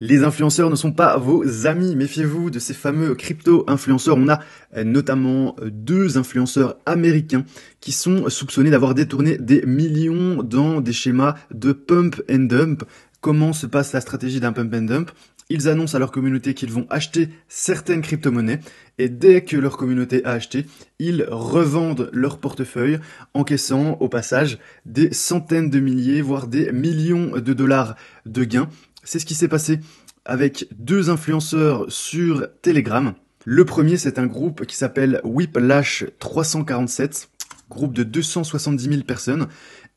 Les influenceurs ne sont pas vos amis, méfiez-vous de ces fameux crypto-influenceurs. On a notamment deux influenceurs américains qui sont soupçonnés d'avoir détourné des millions dans des schémas de pump and dump. Comment se passe la stratégie d'un pump and dump? Ils annoncent à leur communauté qu'ils vont acheter certaines crypto-monnaies et dès que leur communauté a acheté, ils revendent leur portefeuille, encaissant au passage des centaines de milliers, voire des millions de dollars de gains. C'est ce qui s'est passé avec deux influenceurs sur Telegram. Le premier, c'est un groupe qui s'appelle Whiplash 347, groupe de 270 000 personnes.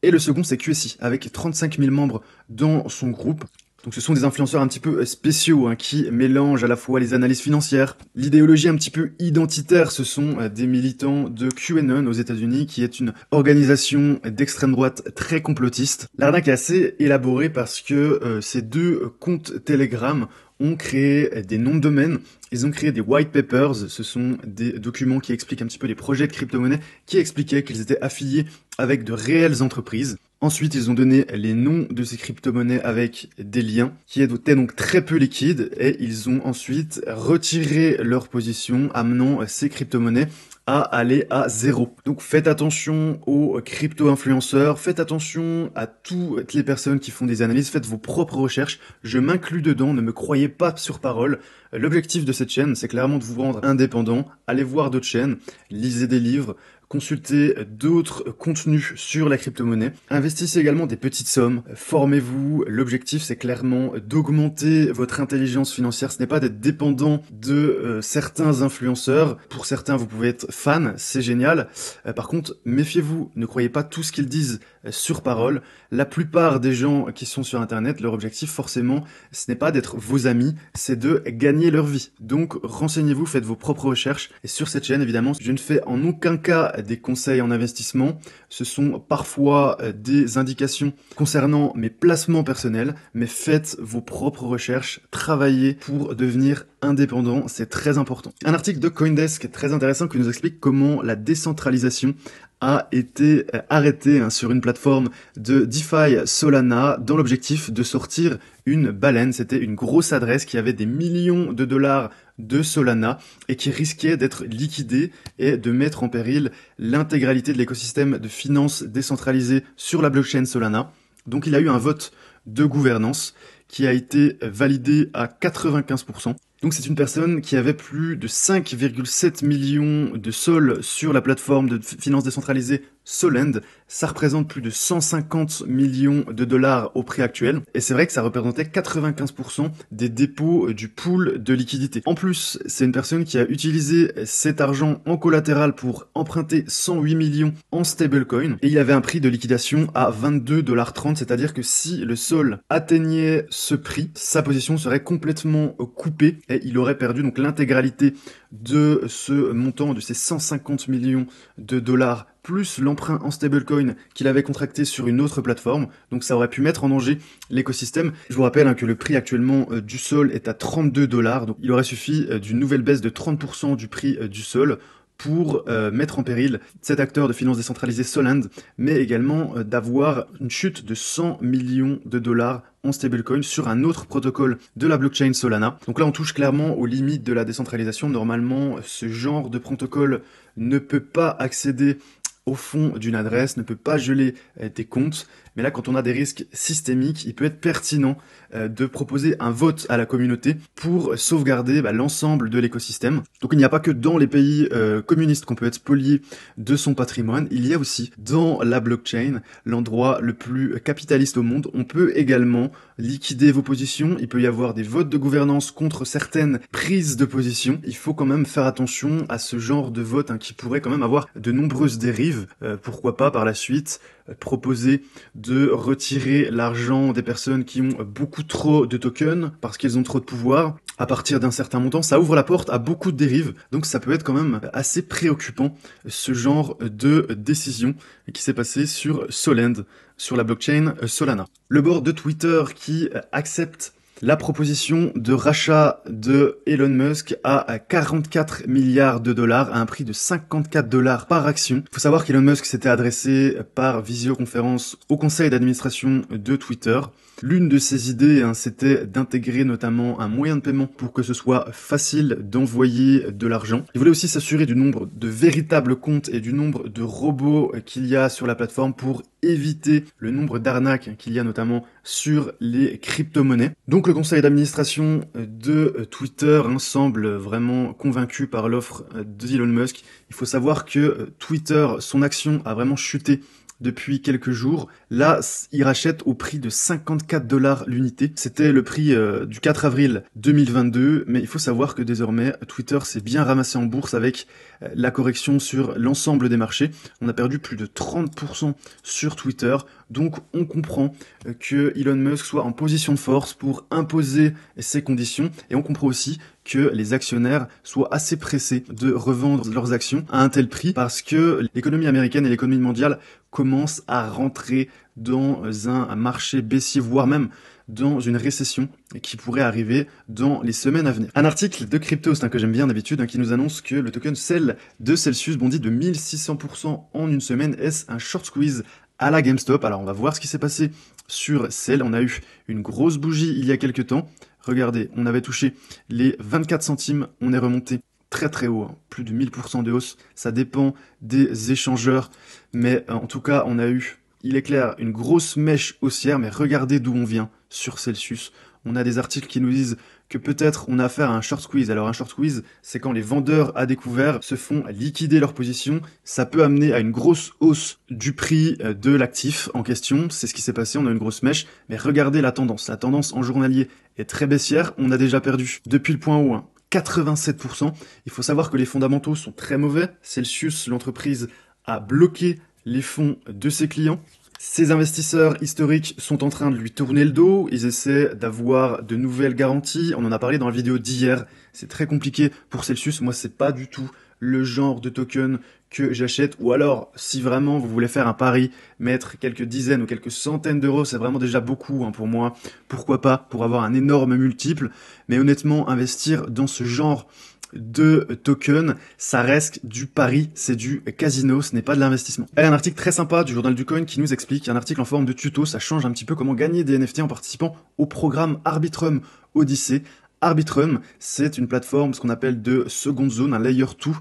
Et le second, c'est QSI, avec 35 000 membres dans son groupe. Donc ce sont des influenceurs un petit peu spéciaux qui mélangent à la fois les analyses financières, l'idéologie un petit peu identitaire. Ce sont des militants de QAnon aux États-Unis, qui est une organisation d'extrême droite très complotiste. L'arnaque est assez élaborée parce que ces deux comptes Telegram ont créé des noms de domaine, ils ont créé des white papers, ce sont des documents qui expliquent un petit peu les projets de crypto-monnaies, qui expliquaient qu'ils étaient affiliés avec de réelles entreprises. Ensuite, ils ont donné les noms de ces crypto-monnaies avec des liens qui étaient donc très peu liquides et ils ont ensuite retiré leur position, amenant ces crypto-monnaies à aller à zéro. Donc faites attention aux crypto-influenceurs, faites attention à toutes les personnes qui font des analyses, faites vos propres recherches, je m'inclus dedans, ne me croyez pas sur parole. L'objectif de cette chaîne, c'est clairement de vous rendre indépendant, allez voir d'autres chaînes, lisez des livres, consultez d'autres contenus sur la crypto-monnaie. Investissez également des petites sommes, formez-vous. L'objectif, c'est clairement d'augmenter votre intelligence financière. Ce n'est pas d'être dépendant de certains influenceurs. Pour certains, vous pouvez être fan, c'est génial. Par contre, méfiez-vous, ne croyez pas tout ce qu'ils disent sur parole. La plupart des gens qui sont sur Internet, leur objectif, forcément, ce n'est pas d'être vos amis, c'est de gagner leur vie. Donc, renseignez-vous, faites vos propres recherches. Et sur cette chaîne, évidemment, je ne fais en aucun cas des conseils en investissement. Ce sont parfois des indications concernant mes placements personnels, mais faites vos propres recherches, travaillez pour devenir indépendant, c'est très important. Un article de CoinDesk très intéressant qui nous explique comment la décentralisation a été arrêté sur une plateforme de DeFi Solana dans l'objectif de sortir une baleine. C'était une grosse adresse qui avait des millions de dollars de Solana et qui risquait d'être liquidée et de mettre en péril l'intégralité de l'écosystème de finances décentralisé sur la blockchain Solana. Donc il y a eu un vote de gouvernance qui a été validé à 95%. Donc c'est une personne qui avait plus de 5,7 millions de sols sur la plateforme de finances décentralisée Solend. Ça représente plus de 150 millions de dollars au prix actuel. Et c'est vrai que ça représentait 95% des dépôts du pool de liquidité. En plus, c'est une personne qui a utilisé cet argent en collatéral pour emprunter 108 millions en stablecoin. Et il avait un prix de liquidation à 22,30 $. C'est-à-dire que si le sol atteignait ce prix, sa position serait complètement coupée et il aurait perdu donc l'intégralité de ce montant, de ces 150 millions de dollars, plus l'emprunt en stablecoin qu'il avait contracté sur une autre plateforme. Donc ça aurait pu mettre en danger l'écosystème. Je vous rappelle que le prix actuellement du sol est à 32 $. Donc il aurait suffi d'une nouvelle baisse de 30% du prix du sol pour mettre en péril cet acteur de finances décentralisées Solend, mais également d'avoir une chute de 100 millions de dollars en stablecoin sur un autre protocole de la blockchain Solana. Donc là, on touche clairement aux limites de la décentralisation. Normalement, ce genre de protocole ne peut pas accéder au fond d'une adresse, ne peut pas geler des comptes. Mais là, quand on a des risques systémiques, il peut être pertinent de proposer un vote à la communauté pour sauvegarder l'ensemble de l'écosystème. Donc il n'y a pas que dans les pays communistes qu'on peut être spolié de son patrimoine, il y a aussi dans la blockchain, l'endroit le plus capitaliste au monde. On peut également liquider vos positions, il peut y avoir des votes de gouvernance contre certaines prises de position. Il faut quand même faire attention à ce genre de vote qui pourrait quand même avoir de nombreuses dérives. Pourquoi pas par la suite proposer de retirer l'argent des personnes qui ont beaucoup trop de tokens parce qu'ils ont trop de pouvoir à partir d'un certain montant. Ça ouvre la porte à beaucoup de dérives, donc ça peut être quand même assez préoccupant ce genre de décision qui s'est passé sur Solend, sur la blockchain Solana. Le board de Twitter qui accepte la proposition de rachat de Elon Musk à 44 milliards de dollars à un prix de 54 $ par action. Il faut savoir qu'Elon Musk s'était adressé par visioconférence au conseil d'administration de Twitter L'une de ses idées, hein, c'était d'intégrer notamment un moyen de paiement pour que ce soit facile d'envoyer de l'argent. Il voulait aussi s'assurer du nombre de véritables comptes et du nombre de robots qu'il y a sur la plateforme pour éviter le nombre d'arnaques qu'il y a notamment sur les crypto-monnaies. Donc le conseil d'administration de Twitter semble vraiment convaincu par l'offre d'Elon Musk. Il faut savoir que Twitter, son action a vraiment chuté depuis quelques jours. Là, il rachète au prix de 54 $ l'unité. C'était le prix du 4 avril 2022, mais il faut savoir que désormais, Twitter s'est bien ramassé en bourse avec la correction sur l'ensemble des marchés. On a perdu plus de 30% sur Twitter, donc on comprend que Elon Musk soit en position de force pour imposer ses conditions, et on comprend aussi que les actionnaires soient assez pressés de revendre leurs actions à un tel prix parce que l'économie américaine et l'économie mondiale commencent à rentrer dans un marché baissier, voire même dans une récession qui pourrait arriver dans les semaines à venir. Un article de Cryptost que j'aime bien d'habitude qui nous annonce que le token Cell de Celsius bondit de 1600% en une semaine. Est-ce un short squeeze à la GameStop? Alors on va voir ce qui s'est passé sur Cell. On a eu une grosse bougie il y a quelques temps. Regardez, on avait touché les 24 centimes, on est remonté très très haut, plus de 1000% de hausse. Ça dépend des échangeurs, mais en tout cas, on a eu, il est clair, une grosse mèche haussière, mais regardez d'où on vient sur Celsius. On a des articles qui nous disent que peut-être on a affaire à un short squeeze. Alors un short squeeze, c'est quand les vendeurs à découvert se font liquider leur position. Ça peut amener à une grosse hausse du prix de l'actif en question. C'est ce qui s'est passé, on a une grosse mèche. Mais regardez la tendance. La tendance en journalier est très baissière. On a déjà perdu depuis le point haut 87%. Il faut savoir que les fondamentaux sont très mauvais. Celsius, l'entreprise, a bloqué les fonds de ses clients. Ces investisseurs historiques sont en train de lui tourner le dos, ils essaient d'avoir de nouvelles garanties, on en a parlé dans la vidéo d'hier, c'est très compliqué pour Celsius, moi c'est pas du tout le genre de token que j'achète, ou alors si vraiment vous voulez faire un pari, mettre quelques dizaines ou quelques centaines d'euros, c'est vraiment déjà beaucoup pour moi, pourquoi pas, pour avoir un énorme multiple, mais honnêtement investir dans ce genre de token, ça reste du pari, c'est du casino, ce n'est pas de l'investissement. Il y a un article très sympa du journal du coin qui nous explique, un article en forme de tuto, ça change un petit peu comment gagner des NFT en participant au programme Arbitrum Odyssey. Arbitrum, c'est une plateforme, ce qu'on appelle de seconde zone, un layer 2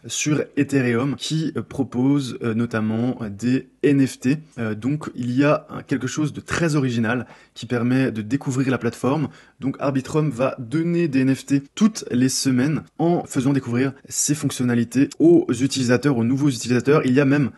sur Ethereum, qui propose notamment des NFT. Donc il y a quelque chose de très original qui permet de découvrir la plateforme. Donc Arbitrum va donner des NFT toutes les semaines en faisant découvrir ses fonctionnalités aux utilisateurs, aux nouveaux utilisateurs. Il y a même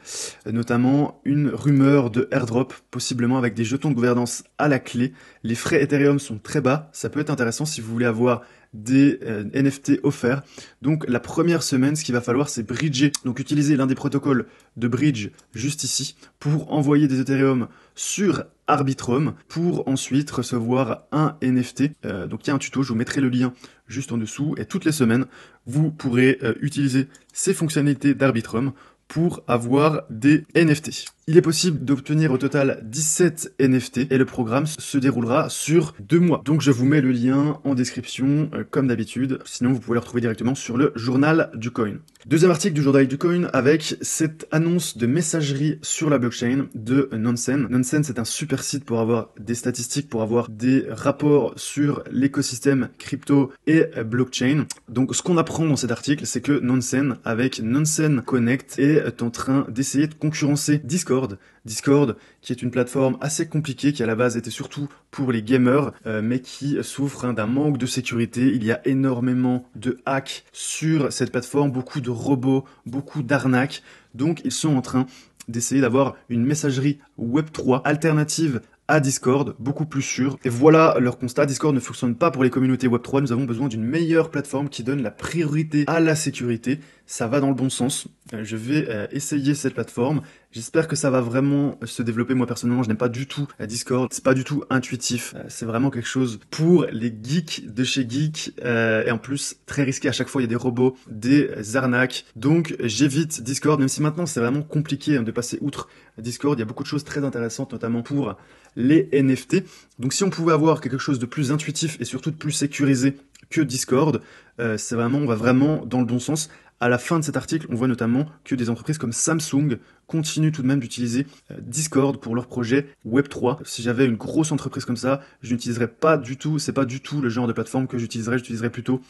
notamment une rumeur de airdrop, possiblement avec des jetons de gouvernance à la clé. Les frais Ethereum sont très bas, ça peut être intéressant si vous voulez avoir des NFT offerts. Donc la première semaine, ce qu'il va falloir, c'est bridger. Donc utiliser l'un des protocoles de bridge juste ici pour envoyer des Ethereum sur Arbitrum pour ensuite recevoir un NFT. Donc il y a un tuto, je vous mettrai le lien juste en dessous. Et toutes les semaines, vous pourrez utiliser ces fonctionnalités d'Arbitrum pour avoir des NFT. Il est possible d'obtenir au total 17 NFT et le programme se déroulera sur 2 mois. Donc je vous mets le lien en description comme d'habitude. Sinon vous pouvez le retrouver directement sur le journal du coin. Deuxième article du journal du coin avec cette annonce de messagerie sur la blockchain de Nansen. Nansen, c'est un super site pour avoir des statistiques, pour avoir des rapports sur l'écosystème crypto et blockchain. Donc ce qu'on apprend dans cet article, c'est que Nansen, avec Nansen Connect, est en train d'essayer de concurrencer Discord. Discord, qui est une plateforme assez compliquée, qui à la base était surtout pour les gamers, mais qui souffre d'un manque de sécurité. Il y a énormément de hacks sur cette plateforme, beaucoup de robots, beaucoup d'arnaques. Donc ils sont en train d'essayer d'avoir une messagerie Web3 alternative à Discord, beaucoup plus sûr. Et voilà leur constat, Discord ne fonctionne pas pour les communautés Web3, nous avons besoin d'une meilleure plateforme qui donne la priorité à la sécurité. Ça va dans le bon sens, je vais essayer cette plateforme, j'espère que ça va vraiment se développer. Moi personnellement je n'aime pas du tout Discord, c'est pas du tout intuitif, c'est vraiment quelque chose pour les geeks de chez Geek, et en plus très risqué, à chaque fois il y a des robots, des arnaques, donc j'évite Discord, même si maintenant c'est vraiment compliqué de passer outre Discord, il y a beaucoup de choses très intéressantes notamment pour les NFT, donc si on pouvait avoir quelque chose de plus intuitif et surtout de plus sécurisé que Discord, c'est vraiment, on va vraiment dans le bon sens. À la fin de cet article, on voit notamment que des entreprises comme Samsung continuent tout de même d'utiliser Discord pour leur projet Web3. Si j'avais une grosse entreprise comme ça, je n'utiliserais pas du tout, c'est pas du tout le genre de plateforme que j'utiliserais plutôt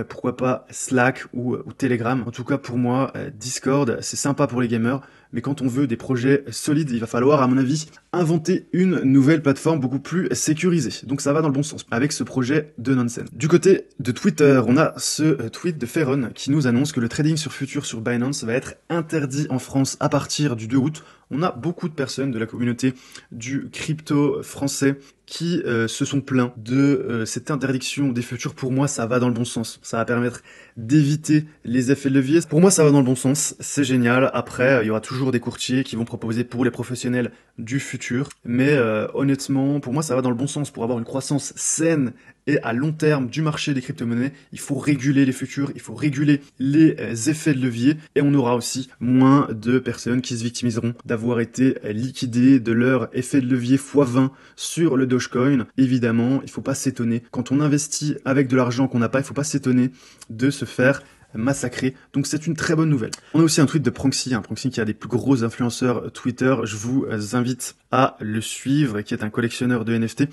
pourquoi pas Slack ou Telegram. En tout cas, pour moi, Discord, c'est sympa pour les gamers, mais quand on veut des projets solides, il va falloir, à mon avis, inventer une nouvelle plateforme beaucoup plus sécurisée. Donc ça va dans le bon sens avec ce projet de Nansen. Du côté de Twitter, on a ce tweet de Ferron qui nous annonce que le trading sur futur sur Binance va être interdit en France à partir du 2 août. On a beaucoup de personnes de la communauté du crypto français qui se sont plaints de cette interdiction des futurs. Pour moi, ça va dans le bon sens. Ça va permettre d'éviter les effets de levier. Pour moi, ça va dans le bon sens. C'est génial. Après, il y aura toujours des courtiers qui vont proposer pour les professionnels du futur. Mais honnêtement, pour moi, ça va dans le bon sens. Pour avoir une croissance saine et à long terme du marché des crypto-monnaies, il faut réguler les futurs, il faut réguler les effets de levier et on aura aussi moins de personnes qui se victimiseront d'avoir été liquidées de leur effet de levier x20 sur le Dogecoin. Évidemment, il faut pas s'étonner. Quand on investit avec de l'argent qu'on n'a pas, il faut pas s'étonner de se faire massacré. Donc c'est une très bonne nouvelle. On a aussi un tweet de Pranksy, Pranksy qui est un des plus gros influenceurs Twitter. Je vous invite à le suivre, qui est un collectionneur de NFT,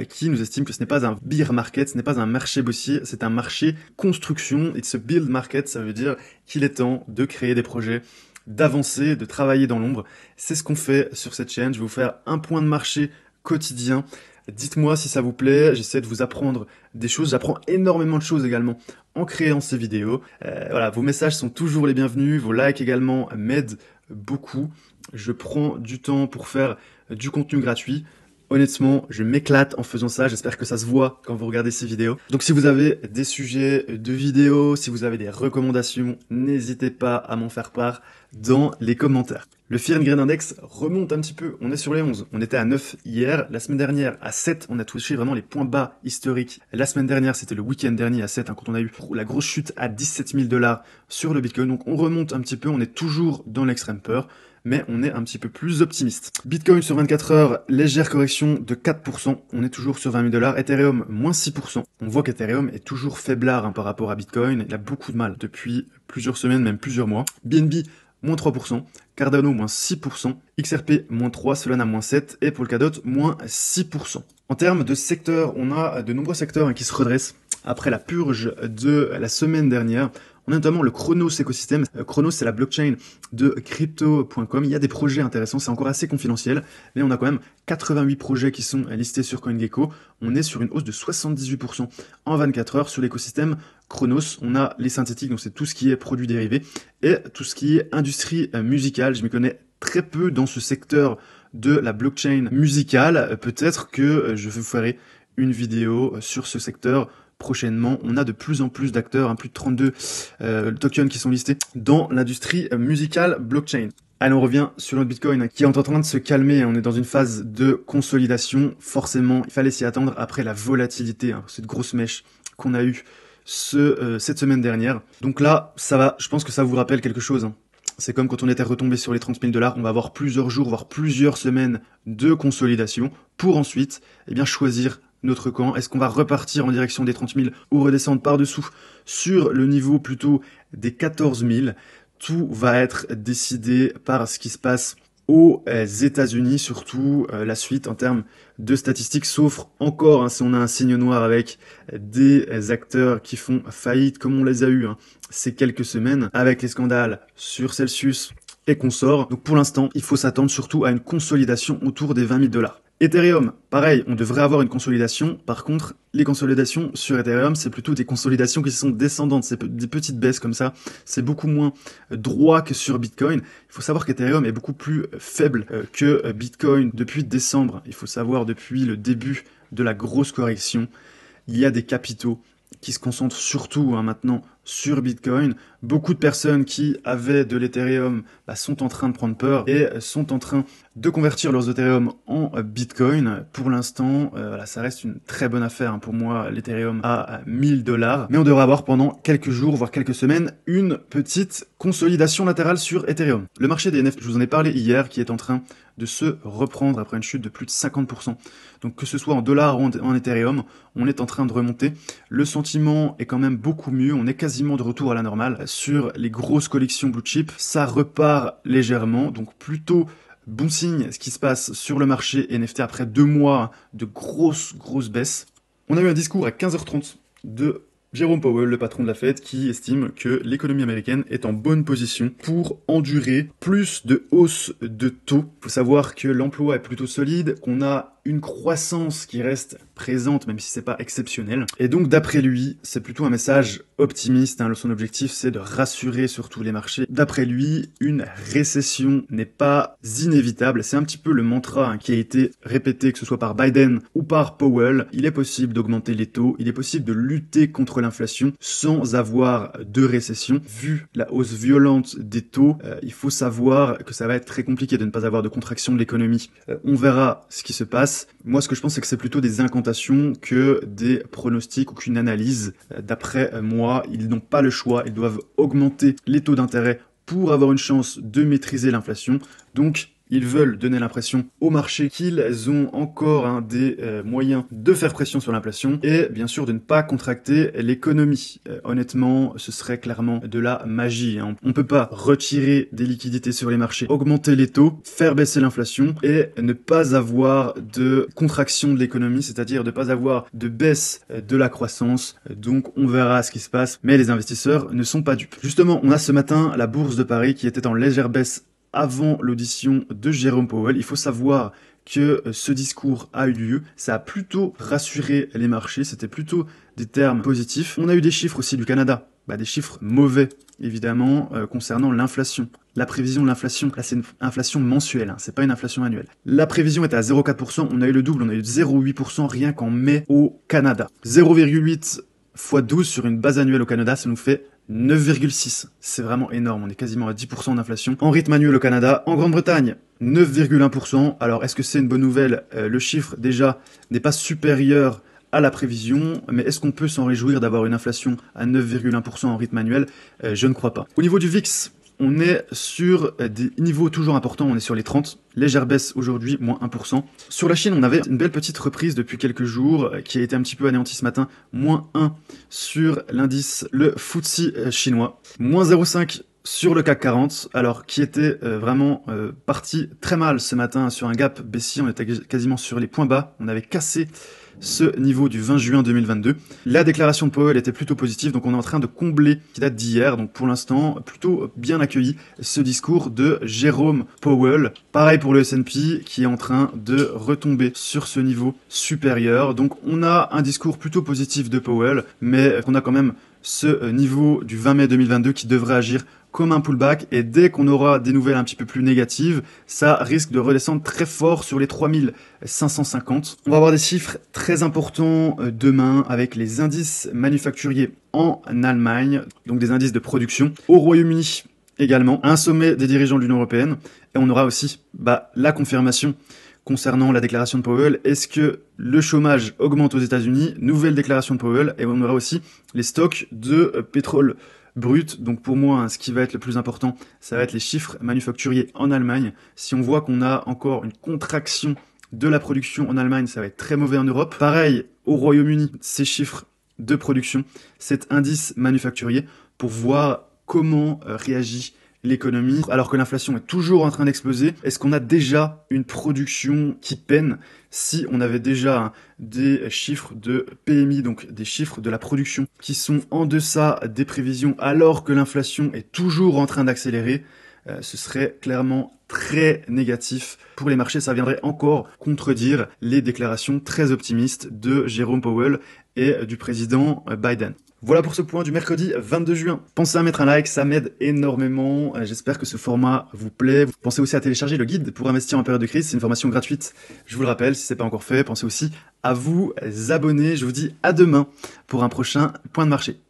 qui nous estime que ce n'est pas un bear market, ce n'est pas un marché boursier, c'est un marché construction. It's a build market, ça veut dire qu'il est temps de créer des projets, d'avancer, de travailler dans l'ombre. C'est ce qu'on fait sur cette chaîne. Je vais vous faire un point de marché quotidien. Dites-moi si ça vous plaît, j'essaie de vous apprendre des choses, j'apprends énormément de choses également en créant ces vidéos. Voilà, vos messages sont toujours les bienvenus, vos likes également m'aident beaucoup. Je prends du temps pour faire du contenu gratuit. Honnêtement, je m'éclate en faisant ça, j'espère que ça se voit quand vous regardez ces vidéos. Donc si vous avez des sujets de vidéos, si vous avez des recommandations, n'hésitez pas à m'en faire part dans les commentaires. Le Fear and Greed Index remonte un petit peu, on est sur les 11. On était à 9 hier, la semaine dernière à 7, on a touché vraiment les points bas historiques. La semaine dernière, c'était le week-end dernier à 7, quand on a eu la grosse chute à 17 000 $ sur le Bitcoin. Donc on remonte un petit peu, on est toujours dans l'extrême peur, mais on est un petit peu plus optimiste. Bitcoin sur 24 heures, légère correction de 4%, on est toujours sur 20 000 $. Ethereum, moins 6%. On voit qu'Ethereum est toujours faiblard par rapport à Bitcoin, il a beaucoup de mal depuis plusieurs semaines, même plusieurs mois. BNB, moins 3%, Cardano, moins 6%, XRP, moins 3%, Solana, moins 7%, et Polkadot, moins 6%. En termes de secteurs, on a de nombreux secteurs qui se redressent après la purge de la semaine dernière. On a notamment le Chronos écosystème. Chronos, c'est la blockchain de crypto.com. Il y a des projets intéressants, c'est encore assez confidentiel, mais on a quand même 88 projets qui sont listés sur CoinGecko. On est sur une hausse de 78% en 24 heures sur l'écosystème Chronos. On a les synthétiques, donc c'est tout ce qui est produits dérivés, et tout ce qui est industrie musicale. Je m'y connais très peu dans ce secteur de la blockchain musicale. Peut-être que je vous ferai une vidéo sur ce secteur prochainement. On a de plus en plus d'acteurs, plus de 32 tokens qui sont listés dans l'industrie musicale blockchain. Allez, on revient sur notre Bitcoin qui est en train de se calmer. On est dans une phase de consolidation. Forcément, il fallait s'y attendre après la volatilité, cette grosse mèche qu'on a eue cette semaine dernière. Donc là, ça va. Je pense que ça vous rappelle quelque chose. C'est comme quand on était retombé sur les 30 000 $. On va avoir plusieurs jours, voire plusieurs semaines de consolidation pour ensuite choisir notre camp. Est-ce qu'on va repartir en direction des 30 000 ou redescendre par-dessous sur le niveau plutôt des 14 000? Tout va être décidé par ce qui se passe aux États-Unis, surtout la suite en termes de statistiques, sauf encore si on a un signe noir avec des acteurs qui font faillite, comme on les a eu ces quelques semaines, avec les scandales sur Celsius et consorts. Donc pour l'instant, il faut s'attendre surtout à une consolidation autour des 20 000 $. Ethereum, pareil, on devrait avoir une consolidation. Par contre, les consolidations sur Ethereum, c'est plutôt des consolidations qui sont descendantes. C'est des petites baisses comme ça. C'est beaucoup moins droit que sur Bitcoin. Il faut savoir qu'Ethereum est beaucoup plus faible que Bitcoin depuis décembre. Il faut savoir, depuis le début de la grosse correction, il y a des capitaux qui se concentrent surtout maintenant sur Bitcoin. Beaucoup de personnes qui avaient de l'Ethereum sont en train de prendre peur et sont en train de convertir leurs Ethereum en Bitcoin. Pour l'instant, ça reste une très bonne affaire pour moi, l'Ethereum à 1000 $. Mais on devrait avoir pendant quelques jours, voire quelques semaines, une petite consolidation latérale sur Ethereum. Le marché des NFT, je vous en ai parlé hier, qui est en train de se reprendre après une chute de plus de 50%. Donc que ce soit en dollars ou en Ethereum, on est en train de remonter. Le sentiment est quand même beaucoup mieux. On est quasiment quasiment de retour à la normale. Sur les grosses collections blue chip, ça repart légèrement, donc plutôt bon signe ce qui se passe sur le marché NFT après 2 mois de grosses baisses. On a eu un discours à 15h30 de Jérôme Powell, le patron de la Fed, qui estime que l'économie américaine est en bonne position pour endurer plus de hausses de taux. Il faut savoir que l'emploi est plutôt solide, qu'on a une croissance qui reste présente, même si c'est pas exceptionnel. Et donc, d'après lui, c'est plutôt un message optimiste. Son objectif, c'est de rassurer surtout les marchés. D'après lui, une récession n'est pas inévitable. C'est un petit peu le mantra qui a été répété, que ce soit par Biden ou par Powell. Il est possible d'augmenter les taux, il est possible de lutter contre l'inflation sans avoir de récession. Vu la hausse violente des taux, il faut savoir que ça va être très compliqué de ne pas avoir de contraction de l'économie. On verra ce qui se passe. Moi, ce que je pense, c'est que c'est plutôt des incantations que des pronostics ou qu'une analyse. D'après moi, ils n'ont pas le choix. Ils doivent augmenter les taux d'intérêt pour avoir une chance de maîtriser l'inflation. Donc, ils veulent donner l'impression au marché qu'ils ont encore des moyens de faire pression sur l'inflation et bien sûr de ne pas contracter l'économie. Honnêtement, ce serait clairement de la magie. On peut pas retirer des liquidités sur les marchés, augmenter les taux, faire baisser l'inflation et ne pas avoir de contraction de l'économie, c'est-à-dire de pas avoir de baisse de la croissance. Donc on verra ce qui se passe, mais les investisseurs ne sont pas dupes. Justement, on a ce matin la bourse de Paris qui était en légère baisse avant l'audition de Jérôme Powell. Il faut savoir que ce discours a eu lieu. Ça a plutôt rassuré les marchés. C'était plutôt des termes positifs. On a eu des chiffres aussi du Canada. Des chiffres mauvais, évidemment, concernant l'inflation. La prévision de l'inflation, là c'est une inflation mensuelle, c'est pas une inflation annuelle. La prévision était à 0,4%, on a eu le double, on a eu 0,8% rien qu'en mai au Canada. 0,8 x 12 sur une base annuelle au Canada, ça nous fait 9,6. C'est vraiment énorme, on est quasiment à 10% d'inflation. En rythme annuel au Canada, en Grande-Bretagne, 9,1%. Alors est-ce que c'est une bonne nouvelle? Le chiffre déjà n'est pas supérieur à la prévision, mais est-ce qu'on peut s'en réjouir d'avoir une inflation à 9,1% en rythme annuel? Je ne crois pas. Au niveau du VIX, on est sur des niveaux toujours importants, on est sur les 30, légère baisse aujourd'hui, moins 1%. Sur la Chine, on avait une belle petite reprise depuis quelques jours, qui a été un petit peu anéantie ce matin, moins 1 sur l'indice, le FTSE chinois, moins 0,5 sur le CAC 40, alors qui était vraiment parti très mal ce matin sur un gap baissier, on était quasiment sur les points bas, on avait cassé ce niveau du 20 juin 2022. La déclaration de Powell était plutôt positive, donc on est en train de combler qui date d'hier, donc pour l'instant plutôt bien accueilli ce discours de Jérôme Powell. Pareil pour le S&P qui est en train de retomber sur ce niveau supérieur, donc on a un discours plutôt positif de Powell, mais on a quand même ce niveau du 20 mai 2022 qui devrait agir comme un pullback, et dès qu'on aura des nouvelles un petit peu plus négatives, ça risque de redescendre très fort sur les 3550. On va avoir des chiffres très importants demain avec les indices manufacturiers en Allemagne, donc des indices de production. Au Royaume-Uni également, un sommet des dirigeants de l'Union européenne, et on aura aussi la confirmation concernant la déclaration de Powell. Est-ce que le chômage augmente aux États-Unis? Nouvelle déclaration de Powell, et on aura aussi les stocks de pétrole brut. Donc pour moi, ce qui va être le plus important, ça va être les chiffres manufacturiers en Allemagne. Si on voit qu'on a encore une contraction de la production en Allemagne, ça va être très mauvais en Europe. Pareil, au Royaume-Uni, ces chiffres de production, cet indice manufacturier, pour voir comment réagit l'économie, alors que l'inflation est toujours en train d'exploser. Est-ce qu'on a déjà une production qui peine? Si on avait déjà des chiffres de PMI, donc des chiffres de la production, qui sont en deçà des prévisions, alors que l'inflation est toujours en train d'accélérer, ce serait clairement très négatif pour les marchés. Ça viendrait encore contredire les déclarations très optimistes de Jérôme Powell et du président Biden. Voilà pour ce point du mercredi 22 juin. Pensez à mettre un like, ça m'aide énormément. J'espère que ce format vous plaît. Pensez aussi à télécharger le guide pour investir en période de crise. C'est une formation gratuite, je vous le rappelle, si ce n'est pas encore fait. Pensez aussi à vous abonner. Je vous dis à demain pour un prochain point de marché.